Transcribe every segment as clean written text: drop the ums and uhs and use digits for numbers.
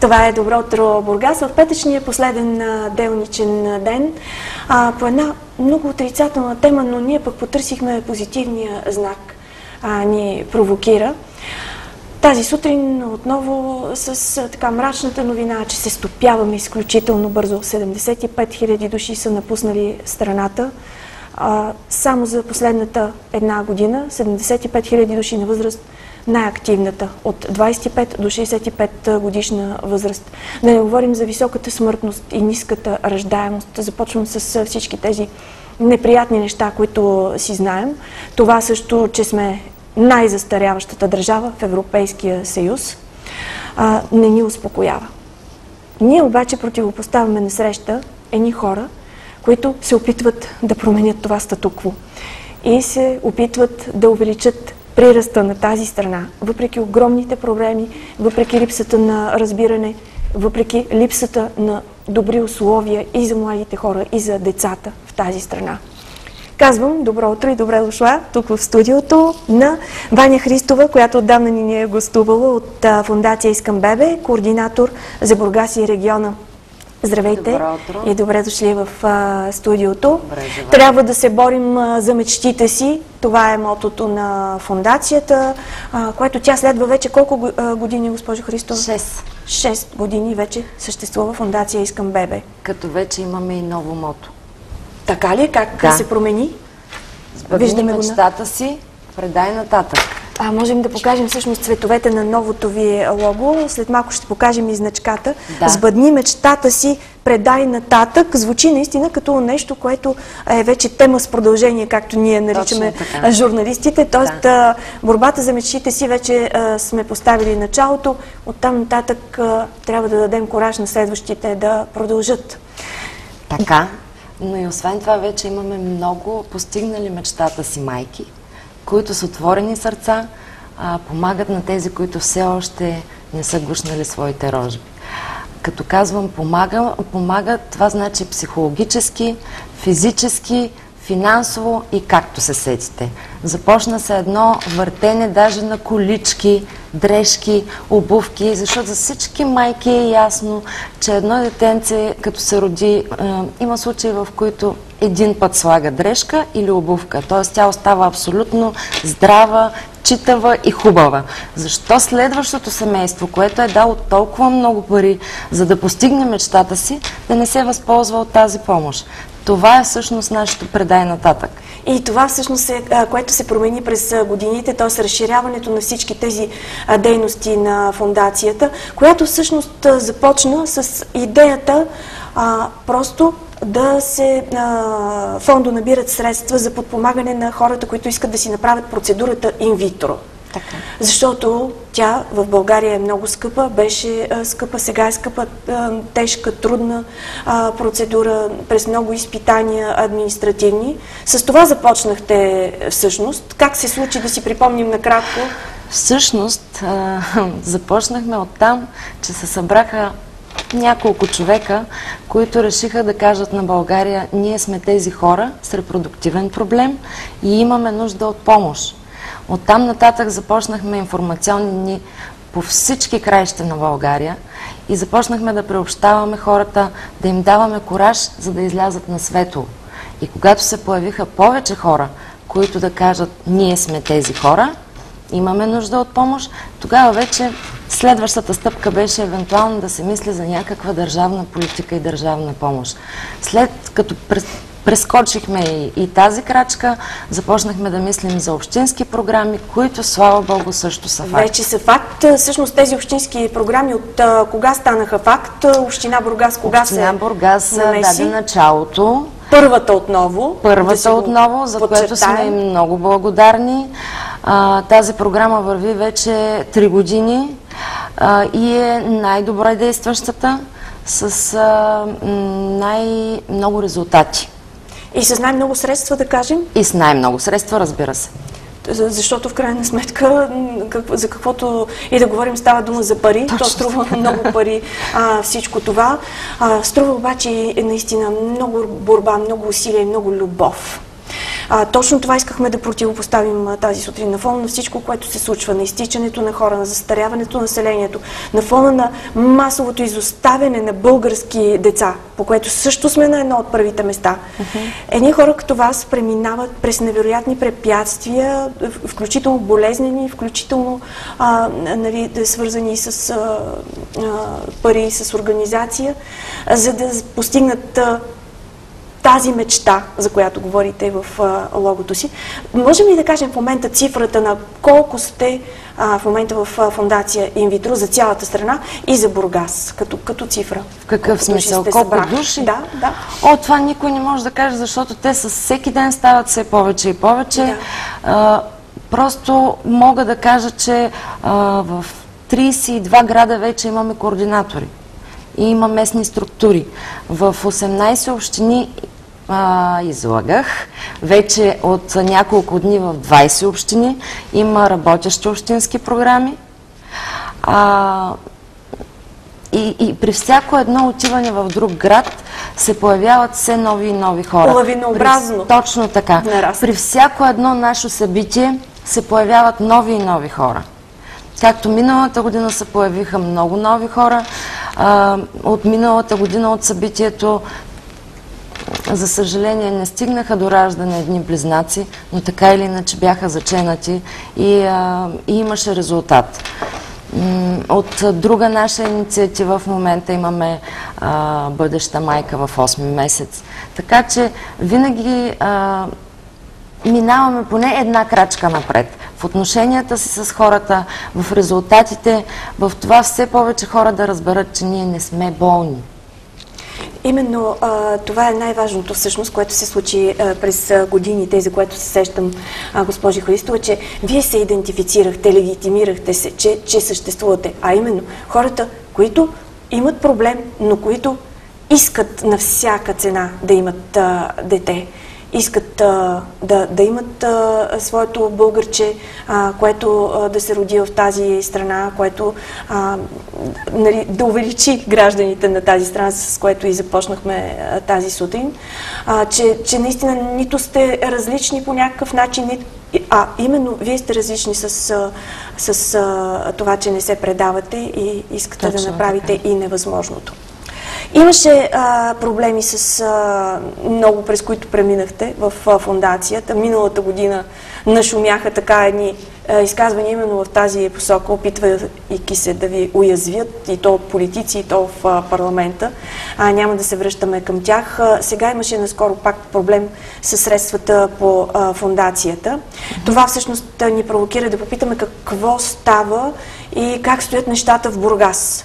Това е Добро утро, Бургас, в петъчния последен делничен ден по една много отрицателна тема, но ние пък потърсихме позитивния знак, ни провокира. Тази сутрин отново с така мрачната новина, че се стопяваме изключително бързо. 75 000 души са напуснали страната. Само за последната една година 75 000 души на възраст, най-активната от 25 до 65 годишна възраст. Да не говорим за високата смъртност и ниската раждаемост. Започвам с всички тези неприятни неща, които си знаем. Това също, че сме най-застаряващата държава в Европейския съюз, не ни успокоява. Ние обаче противопоставяме насреща едни хора, които се опитват да променят това статукво и се опитват да увеличат прираста на тази страна, въпреки огромните проблеми, въпреки липсата на разбиране, въпреки липсата на добри условия и за младите хора, и за децата в тази страна. Казвам добро утро и добре дошла тук в студиото на Ваня Христова, която отдавна ни е гостувала от Фондация Искам Бебе, координатор за Бургас и региона. Здравейте и добре дошли в студиото. Трябва да се борим за мечтите си. Това е мотото на фондацията, което тя следва вече колко години, госпожо Христова? 6 години вече съществува Фондация Искам Бебе. Като вече имаме и ново мото. Така ли? Как се промени? Сбъдни мечтата си, предай нататък. Можем да покажем всъщност цветовете на новото ви лого. След малко ще покажем и значката. Да. Сбъдни мечтата си, предай нататък. Звучи наистина като нещо, което е вече тема с продължение, както ние наричаме журналистите. Тоест, борбата за мечтите си вече сме поставили началото. Оттам нататък трябва да дадем кураж на следващите да продължат. Така, но и освен това вече имаме много постигнали мечтата си майки, които с отворени сърца помагат на тези, които все още не са гушнали своите рожби. Като казвам помагат, това значи психологически, физически, финансово и както се сетите. Започна се едно въртене даже на колички, дрежки, обувки, защото за всички майки е ясно, че едно детенце, като се роди, има случаи, в които един път слага дрежка или обувка, т.е. тя остава абсолютно здрава, читава и хубава. Защо следващото семейство, което е дало толкова много пари, за да постигне мечтата си, да не се възползва от тази помощ? Това е всъщност нашето предай нататък. И това всъщност е, което се промени през годините, т.е. разширяването на всички тези дейности на фондацията, която всъщност започна с идеята просто да се фондо набират средства за подпомагане на хората, които искат да си направят процедурата инвитро. Така. Защото тя в България е много скъпа, беше скъпа, сега е скъпа, тежка, трудна процедура, през много изпитания административни. С това започнахте всъщност. Как се случи, да си припомним накратко? Всъщност започнахме оттам, че се събраха няколко човека, които решиха да кажат на България: ние сме тези хора с репродуктивен проблем и имаме нужда от помощ. Оттам нататък започнахме информационни дни по всички краища на България и започнахме да приобщаваме хората, да им даваме кураж, за да излязат на светло. И когато се появиха повече хора, които да кажат: ние сме тези хора, имаме нужда от помощ, тогава вече следващата стъпка беше евентуално да се мисли за някаква държавна политика и държавна помощ. След като прескочихме и тази крачка, започнахме да мислим за общински програми, които, слава Богу, също са факт. Вече са факт. Всъщност тези общински програми от кога станаха факт? Община Бургас кога Община Бургас даде началото. Първата отново. Първата отново, за което сме много благодарни. Тази програма върви вече 3 години и е най-добре действащата, с най-много резултати. И с най-много средства, да кажем? И с най-много средства, разбира се. Защото в крайна сметка, за каквото и да говорим, става дума за пари. То струва много пари всичко това. Струва обаче наистина много борба, много усилия и много любов. Точно това искахме да противопоставим тази сутрин на фона на всичко, което се случва, на изтичането на хора, на застаряването на населението, на фона на масовото изоставяне на български деца, по което също сме на едно от първите места. Едни хора като вас преминават през невероятни препятствия, включително болезнени, включително нали, свързани с пари, с организация, за да постигнат тази мечта, за която говорите в логото си. Можем ли да кажем в момента цифрата на колко сте в момента в фондация Инвитро за цялата страна и за Бургас, като цифра? В какъв смисъл? Колко души? Да, да. Това никой не може да каже, защото те с всеки ден стават все повече и повече. Да. Просто мога да кажа, че в 32 града вече имаме координатори и има местни структури. В 18 общини излагах. Вече от няколко дни в 20 общини има работещи общински програми. И при всяко едно отиване в друг град се появяват все нови и нови хора. Лавинообразно. Точно така. При всяко едно наше събитие се появяват нови и нови хора. Както миналата година се появиха много нови хора, от миналата година от събитието, за съжаление, не стигнаха до раждане едни близнаци, но така или иначе бяха заченати и имаше резултат. От друга наша инициатива в момента имаме бъдеща майка в 8 месец. Така че винаги минаваме поне една крачка напред. В отношенията си с хората, в резултатите, в това все повече хора да разберат, че ние не сме болни. Именно това е най-важното всъщност, което се случи през годините, за което се сещам, госпожи Христова, че вие се идентифицирахте, легитимирахте се, че съществувате. А именно хората, които имат проблем, но които искат на всяка цена да имат дете. Искат да имат своето българче, което да се роди в тази страна, което нали, да увеличи гражданите на тази страна, с което и започнахме тази сутрин, че наистина нито сте различни по някакъв начин, именно вие сте различни с това, че не се предавате и искате да направите и невъзможното. Имаше проблеми с много, през които преминахте в фондацията. Миналата година нашумяха така едни изказвания именно в тази посока, опитвайки се да ви уязвят, и то от политици, и то в парламента. Няма да се връщаме към тях. Сега имаше наскоро пак проблем с средствата по фондацията. Това всъщност ни провокира да попитаме какво става и как стоят нещата в Бургас.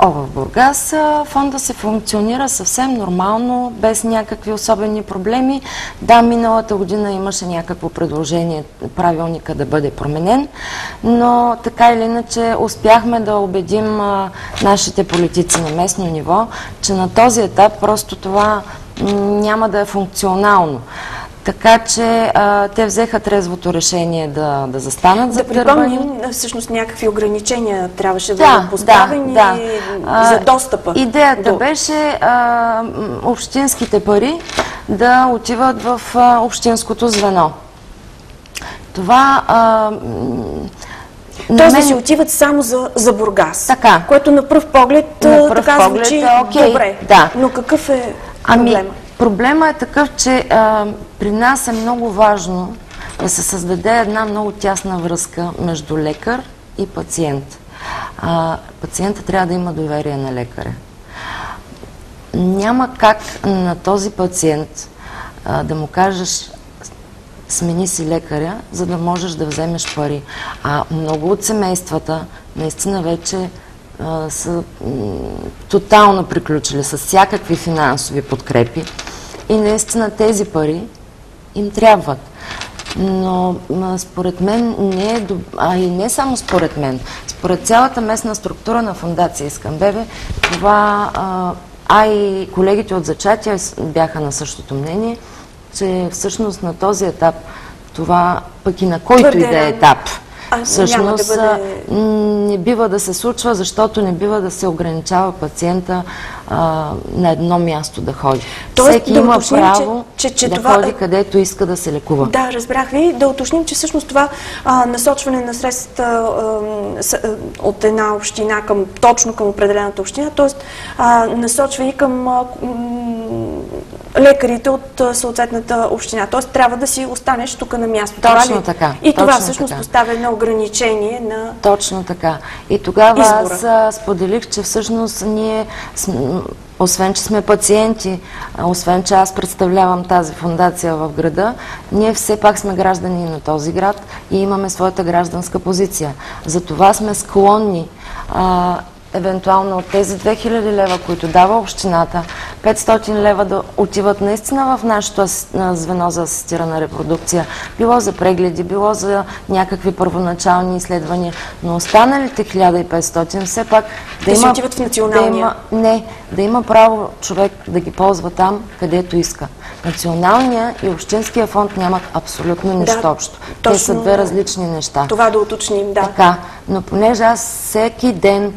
В Бургас фонда се функционира съвсем нормално, без някакви особени проблеми. Да, миналата година имаше някакво предложение правилника да бъде променен, но така или иначе успяхме да убедим нашите политици на местно ниво, че на този етап просто това няма да е функционално. Така че те взеха трезвото решение да застанат за гърба. Да припомним, всъщност някакви ограничения трябваше да бъдат поставени за достъпа. Идеята беше общинските пари да отиват в общинското звено. Това тоест да си отиват само за Бургас, така, което на пръв поглед така звучи добре. Да. Но какъв е проблема? Проблема е такъв, че при нас е много важно да се създаде една много тясна връзка между лекар и пациент. Пациентът трябва да има доверие на лекаря. Няма как на този пациент да му кажеш смени си лекаря, за да можеш да вземеш пари. Много от семействата наистина вече са тотално приключили с всякакви финансови подкрепи и наистина тези пари им трябват. Но според мен не е и не само според мен, според цялата местна структура на фондация Искамбебе, това, и колегите от Зачатие бяха на същото мнение, че всъщност на този етап това, пък и на който и да е етап, Всъщност няма да бъде... не бива да се случва, защото не бива да се ограничава пациента на едно място да ходи. Тоест, всеки да има уточним, право че да това... ходи където иска да се лекува. Да, разбрах ви. Да уточним, че всъщност това насочване на средствата от една община точно към определената община, т.е. насочва и към лекарите от съответната община. Т.е. трябва да си останеш тук на място. Точно така. И това всъщност поставя едно ограничение на... Точно така. И тогава избора. аз споделих, че всъщност ние, освен че сме пациенти, освен че аз представлявам тази фондация в града, ние все пак сме граждани на този град и имаме своята гражданска позиция. Затова сме склонни евентуално от тези 2000 лева, които дава общината, 500 лева да отиват наистина в нашето звено за асистирана репродукция, било за прегледи, било за някакви първоначални изследвания, но останалите 1500 все пак да отиват в националния. Да има право човек да ги ползва там, където иска. Националния и общинския фонд нямат абсолютно нищо общо. Те са две различни неща. Това да уточним, да. Така, но понеже аз всеки ден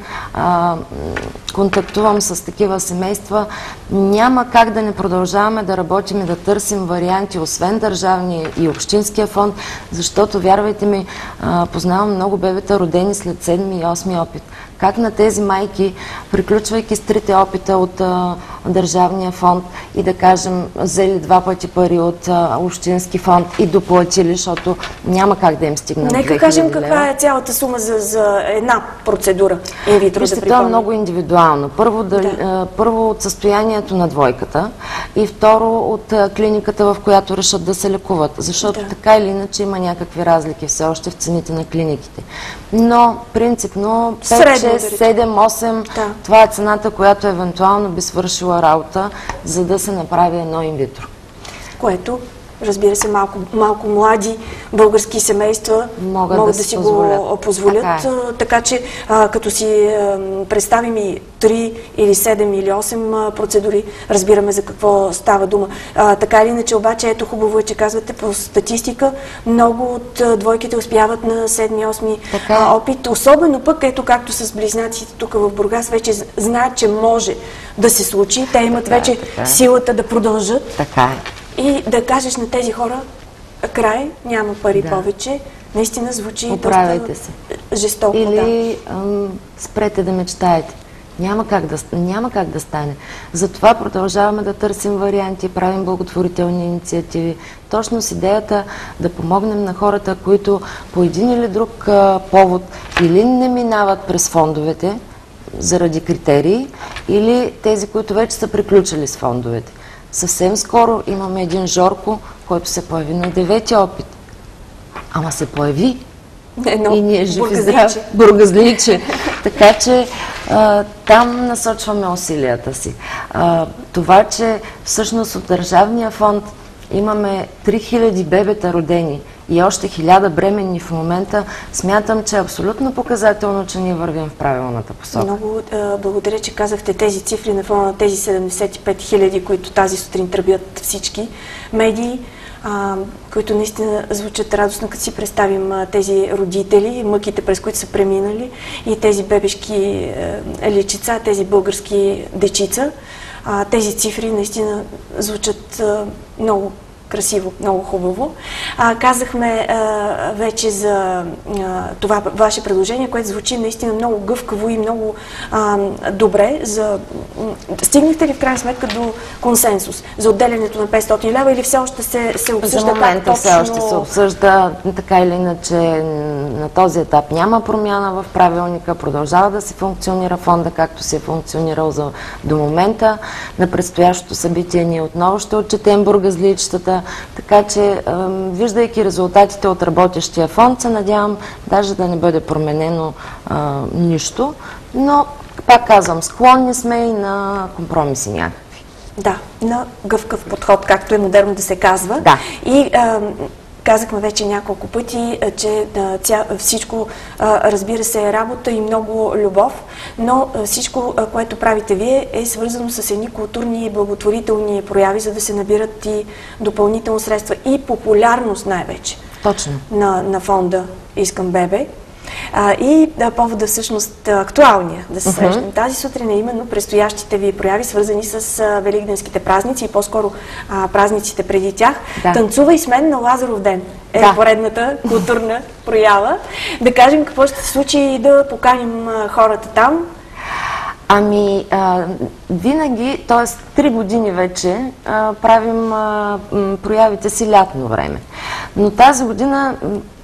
контактувам с такива семейства, няма как да не продължаваме да работим и да търсим варианти, освен държавния и общинския фонд, защото, вярвайте ми, познавам много бебета, родени след 7 и 8 опит. Как на тези майки, приключвайки с 3 опита от държавния фонд и да кажем, взели 2 пъти пари от общински фонд и доплатили, защото няма как да им стигнат 2000 лева. Нека кажем каква е цялата сума за една процедура инвитро. Вижте, това е много индивидуално. Първо от състоянието на двойката и второ от клиниката, в която решат да се лекуват. Защото така или иначе има някакви разлики все още в цените на клиниките. Но принципно 5, 6, 7, 8, това е цената, която евентуално би свършила работа, за да се направи едно инвитро. Което, разбира се, малко млади български семейства могат да си го позволят. Така че, като си представим и 3 или 7 или 8 процедури, разбираме за какво става дума. Така или иначе, обаче, ето хубаво е, че казвате по статистика, много от двойките успяват на 7-8 опит. Особено пък, ето както с близнаците тук в Бургас, вече знаят, че може да се случи. Те имат вече силата да продължат. Така е. И да кажеш на тези хора, край, няма пари повече, наистина звучи доста жестоко. Или спрете да мечтаете. Няма как да стане. Затова продължаваме да търсим варианти, правим благотворителни инициативи. Точно с идеята да помогнем на хората, които по един или друг повод или не минават през фондовете заради критерии, или тези, които вече са приключили с фондовете. Съвсем скоро имаме един Жорко, който се появи на 9-ти опит. Ама се появи. И ние жив и здрав. Бургазличе. Така че там насочваме усилията си. Това, че всъщност от държавния фонд имаме 3000 бебета родени и още 1000 бременни в момента, смятам, че е абсолютно показателно, че ние вървим в правилната посока. Много благодаря, че казахте тези цифри на фона на тези 75 000, които тази сутрин тръбят всички медии, които наистина звучат радостно, като си представим тези родители, мъките, през които са преминали, и тези бебешки личица, тези български дечица. Тези цифри наистина звучат много красиво, много хубаво. Казахме вече за това ваше предложение, което звучи наистина много гъвкаво и много добре. Стигнахте ли в крайна сметка до консенсус за отделянето на 500 лева или все още се обсъжда? За момента все още се обсъжда, така или иначе на този етап няма промяна в правилника, продължава да се функционира фонда, както се е функционирал до момента. На предстоящото събитие ние отново ще отчетем бургазличетата. Така че, виждайки резултатите от работещия фонд, се надявам даже да не бъде променено нищо, но пак казвам, склонни сме и на компромиси някакви. Да, на гъвкав подход, както е модерно да се казва. Да. И казахме вече няколко пъти, че всичко, разбира се, е работа и много любов, но всичко, което правите вие, е свързано с едни културни и благотворителни прояви, за да се набират и допълнително средства и популярност най-вече Точно. На фонда. Искам бебе. И повода всъщност актуалния да се срещнем тази сутрин е именно предстоящите ви прояви, свързани с великденските празници и по-скоро празниците преди тях. Да. Танцувай с мен на Лазаров ден е поредната културна проява. Да кажем какво ще се случи и да поканим хората там. Ами, винаги, т.е. 3 години вече, правим проявите си лятно време. Но тази година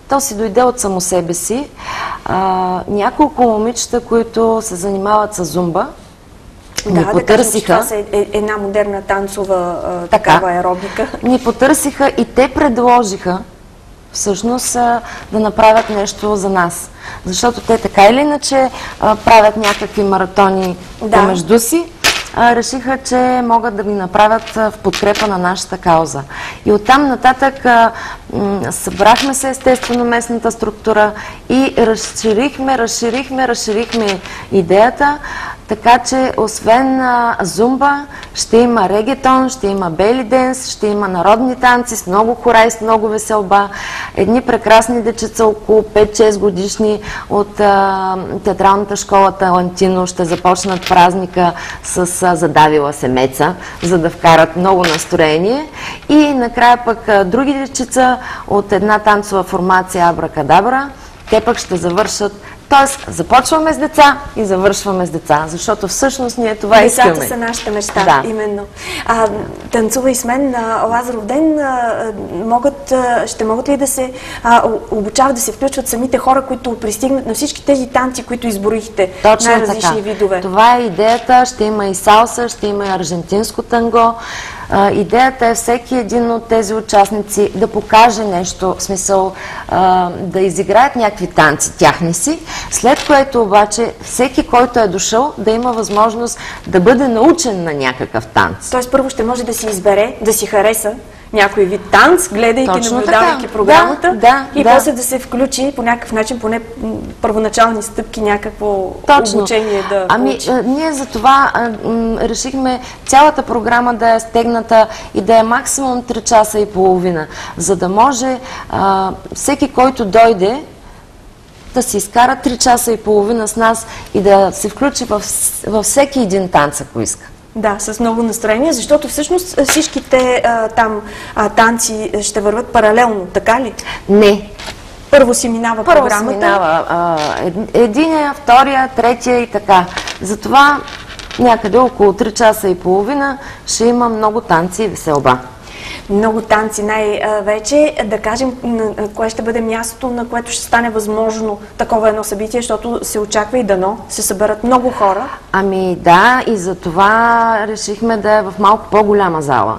то си дойде от само себе си. Няколко момичета, които се занимават с зумба, ни потърсиха. Да, това е една модерна танцова такава аеробика. Ни потърсиха и те предложиха всъщност да направят нещо за нас. Защото те така или иначе правят някакви маратони помежду си. Решиха, че могат да ги направят в подкрепа на нашата кауза. И оттам нататък събрахме се естествено местната структура и разширихме идеята, така че освен зумба ще има регетон, ще има бели денс, ще има народни танци с много хора и с много веселба. Едни прекрасни дечица, около 5-6 годишни от театралната школа Талантино ще започнат празника с задавила се меца, за да вкарат много настроение. И накрая пък други дечица от една танцова формация Абракадабра, те пък ще завършат. Тоест, започваме с деца и завършваме с деца, защото всъщност ние това искаме. Децата са нашата мечта, именно. Танцувай с мен на Лазаров ден, ще могат ли да се обучават, да се включват самите хора, които пристигнат на всички тези танци, които изброихте, най-различни видове? Това е идеята, ще има и салса, ще има и аржентинско танго. Идеята е всеки един от тези участници да покаже нещо, в смисъл да изиграят някакви танци тяхни си, след което обаче всеки, който е дошъл, да има възможност да бъде научен на някакъв танц. Тоест първо ще може да си избере, да си хареса някой вид танц, гледайки, наблюдавайки програмата и после да се включи по някакъв начин, поне първоначални стъпки, някакво обучение да получи. Ние за това решихме цялата програма да е стегната и да е максимум 3 часа и половина, за да може всеки, който дойде, да си изкара 3 часа и половина с нас и да се включи във всеки един танц, ако иска. Да, с много настроение, защото всъщност всичките танци ще върват паралелно, така ли? Не. Първо си минава програмата? Първо си минава единия, втория, третия и така. Затова някъде около 3 часа и половина ще има много танци и веселба. Много танци най-вече. Да кажем, кое ще бъде мястото, на което ще стане възможно такова едно събитие, защото се очаква и дано се съберат много хора. Ами да, и за това решихме да е в малко по-голяма зала.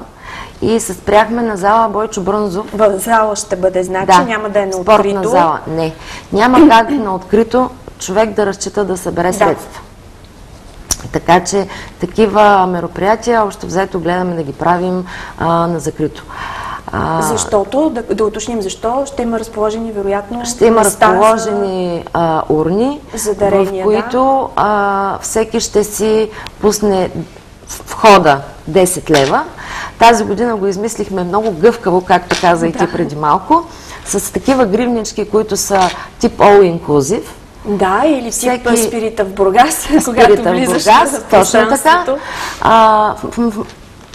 И се спряхме на зала Бойчо Брънзов. В зала ще бъде, значи няма да е на открито. Спортна зала, не. Няма как на открито човек да разчита да събере средства. Така че такива мероприятия, общо взето гледаме да ги правим на закрито. Защото, да уточним защо, ще има разположени вероятно ще има разположени урни, дарения, в които всеки ще си пусне входа 10 лева. Тази година го измислихме много гъвкаво, както каза и ти преди малко, с такива гривнички, които са тип all inclusive. Да, или тип Спирита в Бургас, когато влизаш в пространството.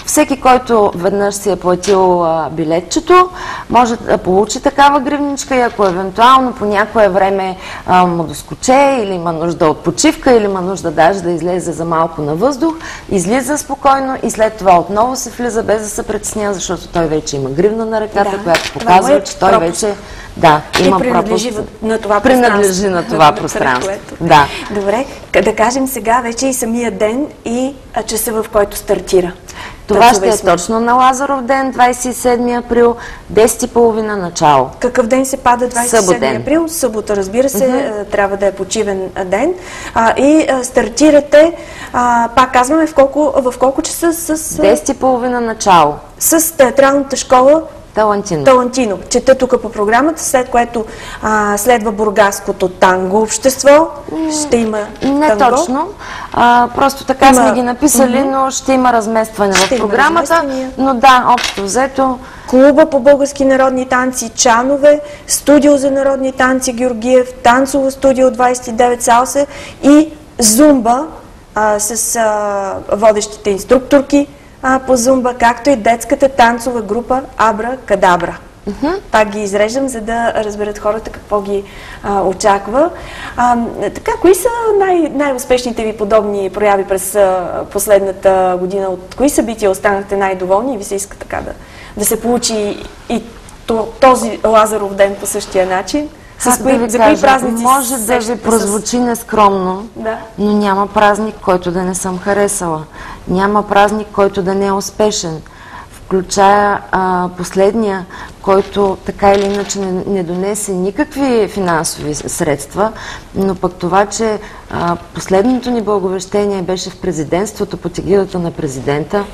Всеки, който веднъж си е платил билетчето, може да получи такава гривничка и ако евентуално по някое време му доскоче или има нужда от почивка или има нужда даже да излезе за малко на въздух, излиза спокойно и след това отново се влиза без да се притеснява, защото той вече има гривна на ръката, която показва, че той вече има принадлежи на това принадлежи на това пространство. Да. Добре, да кажем сега вече и самия ден и часа, в който стартира. Това ще е точно на Лазаров ден, 27 април, 10:30 начало. Какъв ден се пада 27 април? Събота, разбира се, трябва да е почивен ден. И стартирате, пак казваме, в колко часа? 10:30 начало. С театралната школа Талантино. Талантино. Чета тук по програмата, след което следва бургаското танго общество. Ще има Не танго. точно. Просто така сме ги написали, но ще има разместване в програмата. Но да, общо взето. Клуба по български народни танци Чанове, студио за народни танци Георгиев, танцово студио 29 Салса и зумба с водещите инструкторки по зумба, както и детската танцова група Абра Кадабра. Пак ги изреждам, за да разберат хората какво ги очаква. Така, кои са най-успешните ви подобни прояви през последната година? От кои събития останахте най-доволни и ви се иска така да се получи и този Лазаров ден по същия начин? За кои празници може да ви прозвучи нескромно, но няма празник, който да не съм харесала. Няма празник, който да не е успешен. Включая последния, който така или иначе не донесе никакви финансови средства, но пък това, че последното ни благовещение беше в президентството под егидата на президента,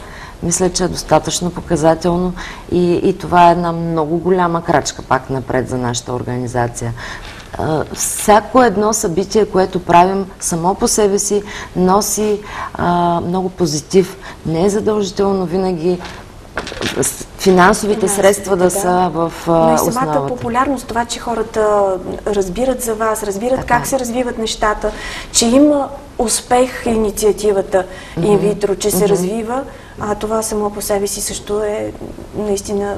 мисля, че е достатъчно показателно и това е една много голяма крачка пак напред за нашата организация. Всяко едно събитие, което правим само по себе си, носи много позитив. Не е задължително винаги финансовите средства да са в основата. Но и самата популярност, това, че хората разбират за вас, разбират как се развиват нещата, че има успех инициативата инвитро, че се развива, това само по себе си също е наистина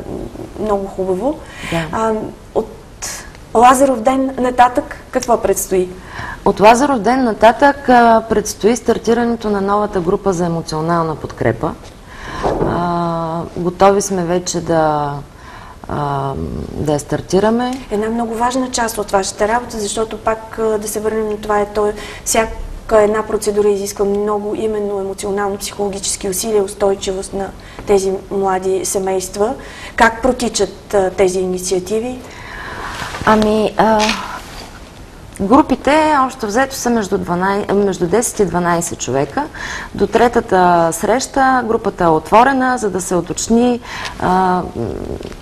много хубаво. От Лазаров ден нататък какво предстои? От Лазаров ден нататък предстои стартирането на новата група за емоционална подкрепа. Готови сме вече да я стартираме. Една много важна част от вашата работа, защото пак да се върнем на това всяка една процедура изисква много именно емоционално-психологически усилия, устойчивост на тези млади семейства. Как протичат тези инициативи? Групите общо взето са между 10 и 12 човека. До третата среща групата е отворена, за да се уточни,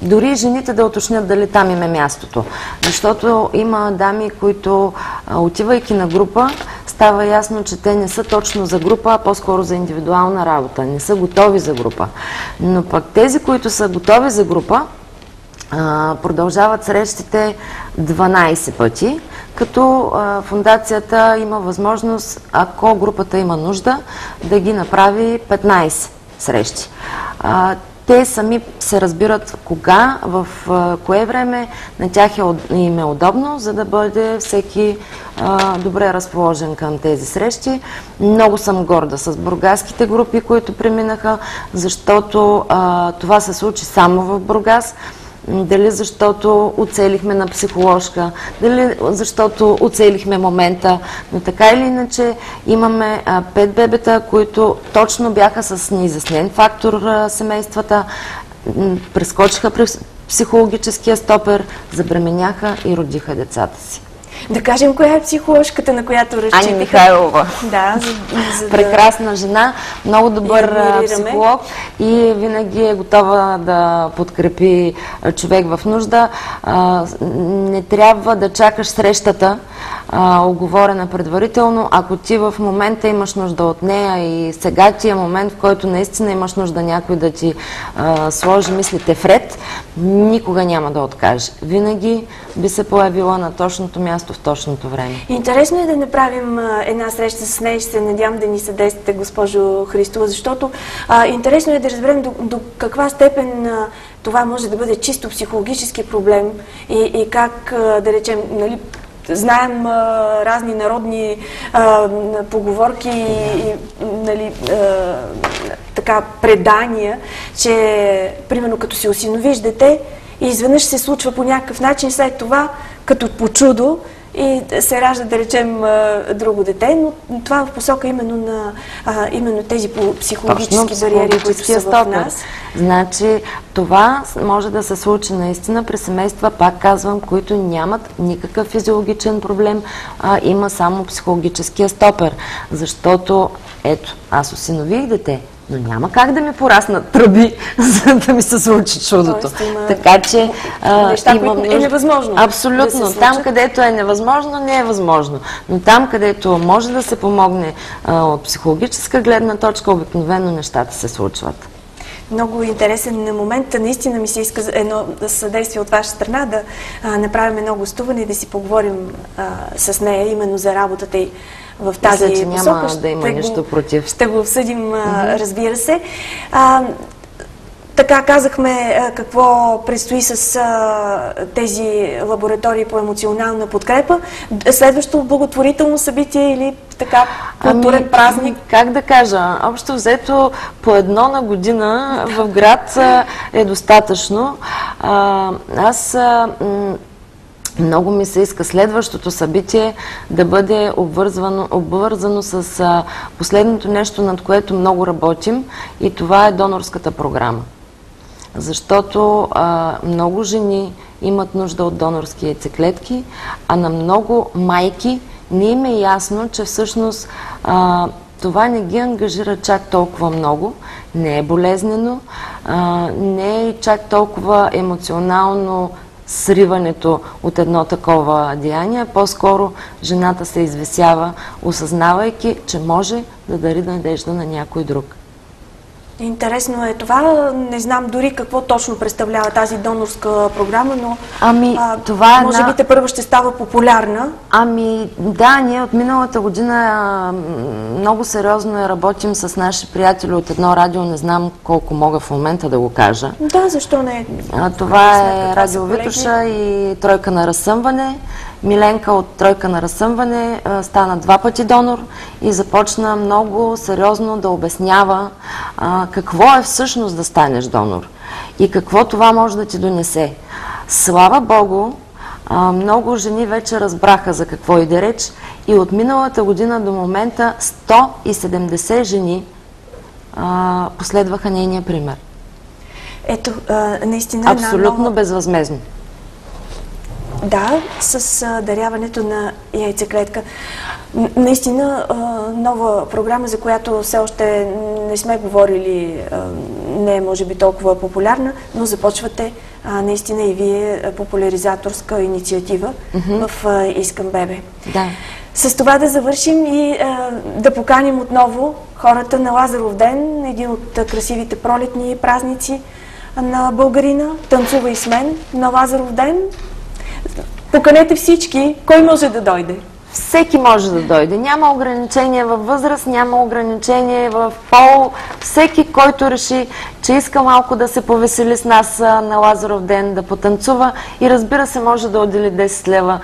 дори жените да уточнят дали там им е мястото. Защото има дами, които отивайки на група, става ясно, че те не са точно за група, а по-скоро за индивидуална работа. Не са готови за група. Но пък тези, които са готови за група, продължават срещите 12 пъти, като фондацията има възможност, ако групата има нужда, да ги направи 15 срещи. Те сами се разбират кога, в кое време на тях им е удобно, за да бъде всеки добре разположен към тези срещи. Много съм горда с бургаските групи, които преминаха, защото това се случи само в Бургас. Дали защото оцелихме на психоложка, дали защото оцелихме момента, но така или иначе имаме 5 бебета, които точно бяха с неизяснен фактор семействата, прескочиха през психологическия стопер, забременяха и родиха децата си. Да кажем, коя е психоложката, на която разчитаха? Ани Михайлова. Да, прекрасна жена, много добър психолог и винаги е готова да подкрепи човек в нужда. Не трябва да чакаш срещата, оговорена предварително. Ако ти в момента имаш нужда от нея и сега ти е момент, в който наистина имаш нужда някой да ти сложи мислите в ред, никога няма да откаже. Винаги би се появила на точното място в точното време. Интересно е да направим една среща с нея, ще се надявам да ни съдействате, госпожо Христова, защото интересно е да разберем до каква степен това може да бъде чисто психологически проблем и как, да речем, нали, знаем разни народни поговорки и нали, така предания, че примерно като си осиновиш дете и изведнъж се случва по някакъв начин, след това като по чудо и се ражда, да речем, друго дете, но това в посока именно тези психологически бариери, които са в нас. Значи това може да се случи наистина при семейства, пак казвам, които нямат никакъв физиологичен проблем, а има само психологическия стопер. Защото, ето, аз осинових дете, но няма как да ми пораснат тръби, за да ми се случи чудото. Така че неща, които е невъзможно. Абсолютно. Да там, където е невъзможно, не е възможно. Но там, където може да се помогне от психологическа гледна точка, обикновено нещата се случват. Много интересен момент. Наистина ми се иска едно съдействие от ваша страна да направим едно гостуване и да си поговорим с нея именно за работата й в тази посока. Няма да има нищо против. Ще го обсъдим, разбира се. Така казахме какво предстои с тези лаборатории по емоционална подкрепа. Следващо благотворително събитие или така културен празник? Как да кажа, общо взето по едно на година в град е достатъчно. Много ми се иска следващото събитие да бъде обвързано с последното нещо, над което много работим, и това е донорската програма. Защото много жени имат нужда от донорски яйцеклетки, а на много майки не им е ясно, че всъщност това не ги ангажира чак толкова много, не е болезнено, не е чак толкова емоционално сриването от едно такова деяние, по-скоро жената се извисява, осъзнавайки, че може да дари надежда на някой друг. Интересно е това. Не знам дори какво точно представлява тази донорска програма, но това може би тепърва ще става популярна. Да, ние от миналата година много сериозно работим с наши приятели от едно радио, не знам колко мога в момента да го кажа. Да, защо не? Това е Радио Витоша и Тройка на разсъмване. Миленка от Тройка на разсъмване стана 2 пъти донор и започна много сериозно да обяснява какво е всъщност да станеш донор и какво това може да ти донесе. Слава Богу, много жени вече разбраха за какво иде реч и от миналата година до момента 170 жени последваха нейния пример. Ето, наистина абсолютно безвъзмездно. Да, с даряването на яйцеклетка. Наистина нова програма, за която все още не сме говорили, не е може би толкова популярна, но започвате наистина и вие популяризаторска инициатива в Искам бебе. Да. С това да завършим и да поканим отново хората на Лазаров ден, един от красивите пролетни празници на българина. Танцувай с мен на Лазаров ден. Поканете всички. Кой може да дойде? Всеки може да дойде. Няма ограничение във възраст, няма ограничение в пол. Всеки, който реши, че иска малко да се повесели с нас на Лазаров ден, да потанцува и разбира се, може да отдели 10 лева,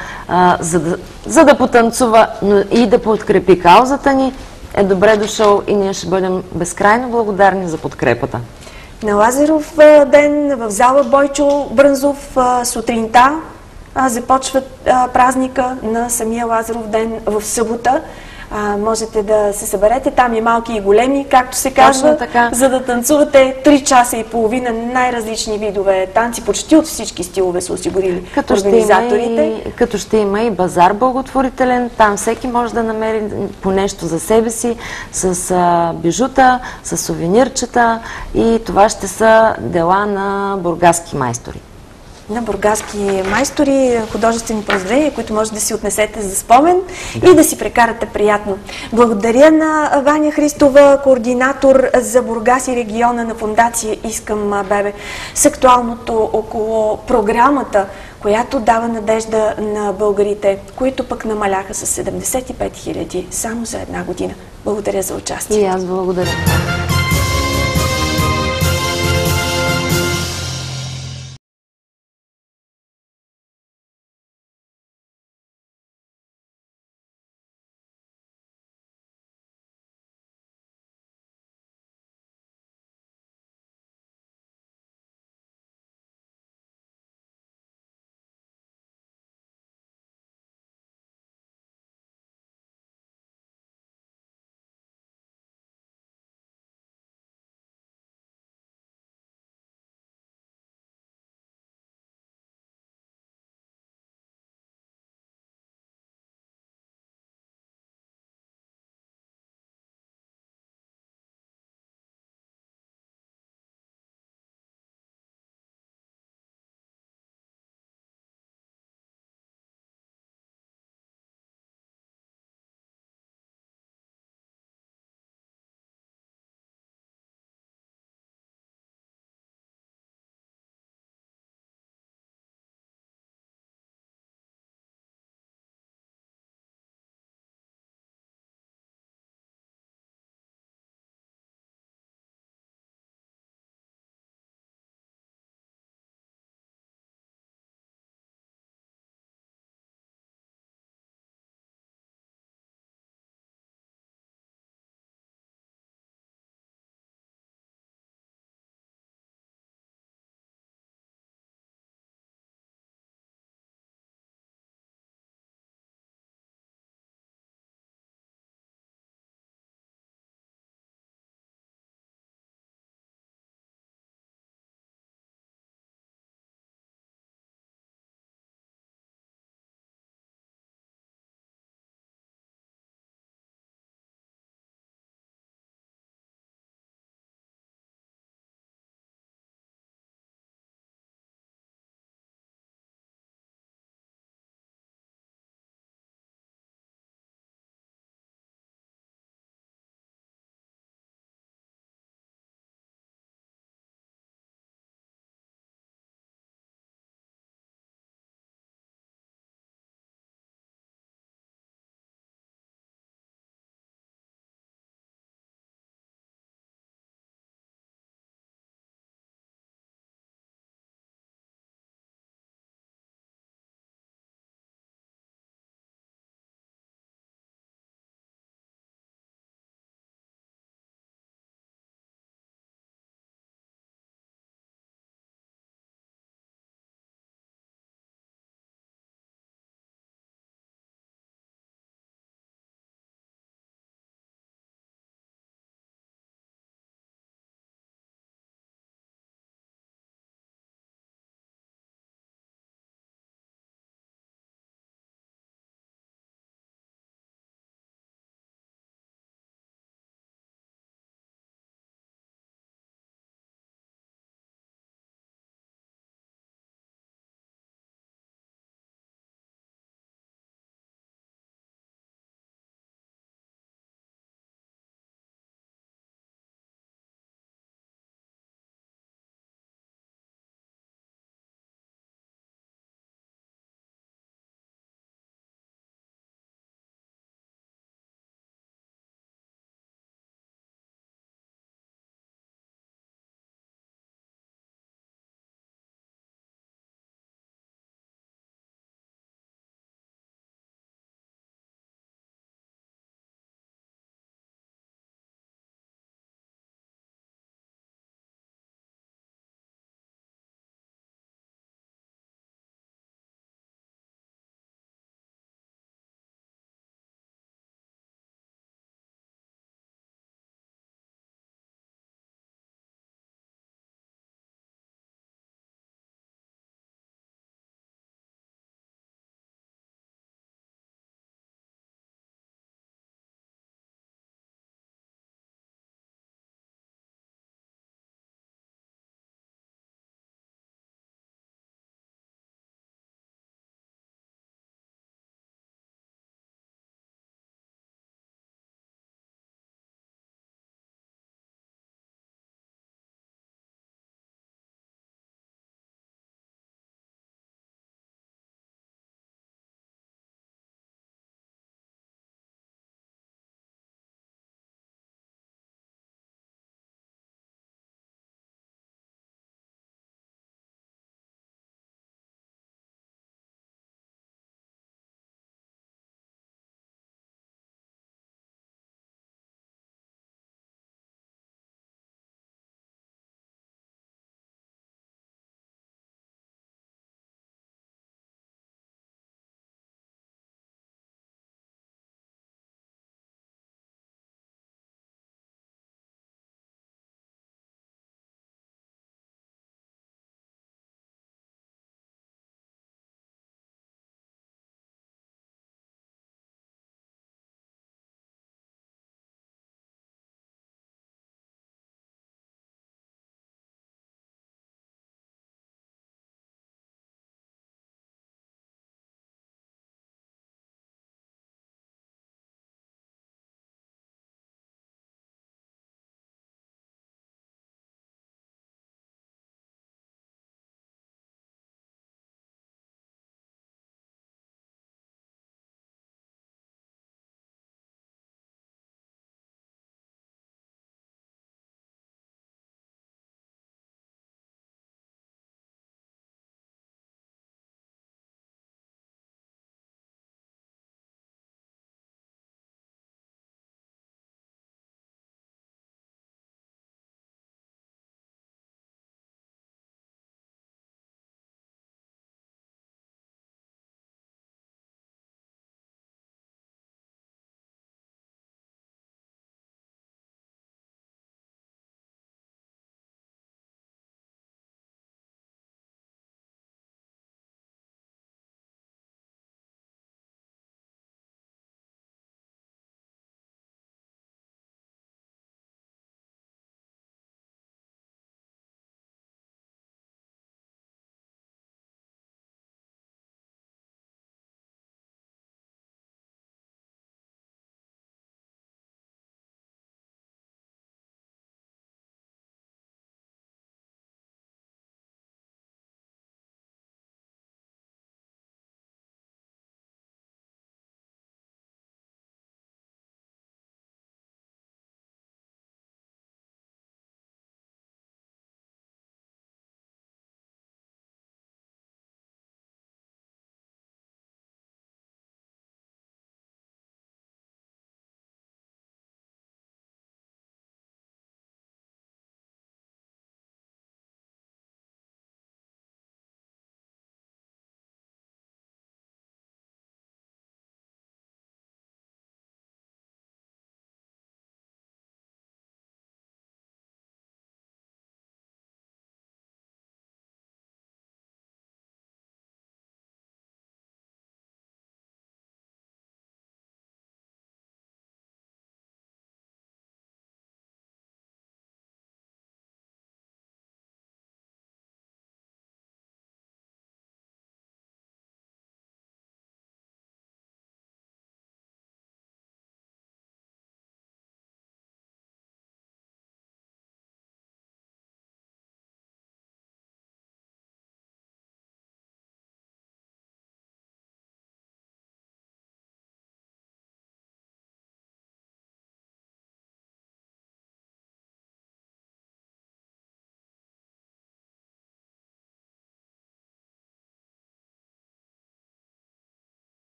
за да потанцува, но и да подкрепи каузата ни, е добре дошъл и ние ще бъдем безкрайно благодарни за подкрепата. На Лазаров ден в зала Бойчо Брънзов сутринта започва празника на самия Лазаров ден в събота. Можете да се съберете, там и малки и големи, както се казва, за да танцувате 3 часа и половина най-различни видове танци, почти от всички стилове са осигурили организаторите. Като ще има и базар благотворителен, там всеки може да намери по нещо за себе си, с бижута, с сувенирчета, и това ще са дела на бургаски майстори. На бургаски майстори, художествени произведения, които може да си отнесете за спомен и да си прекарате приятно. Благодаря на Ваня Христова, координатор за Бургас и региона на фондация Искам бебе, с актуалното около програмата, която дава надежда на българите, които пък намаляха с 75 000 само за 1 година. Благодаря за участие. И аз благодаря.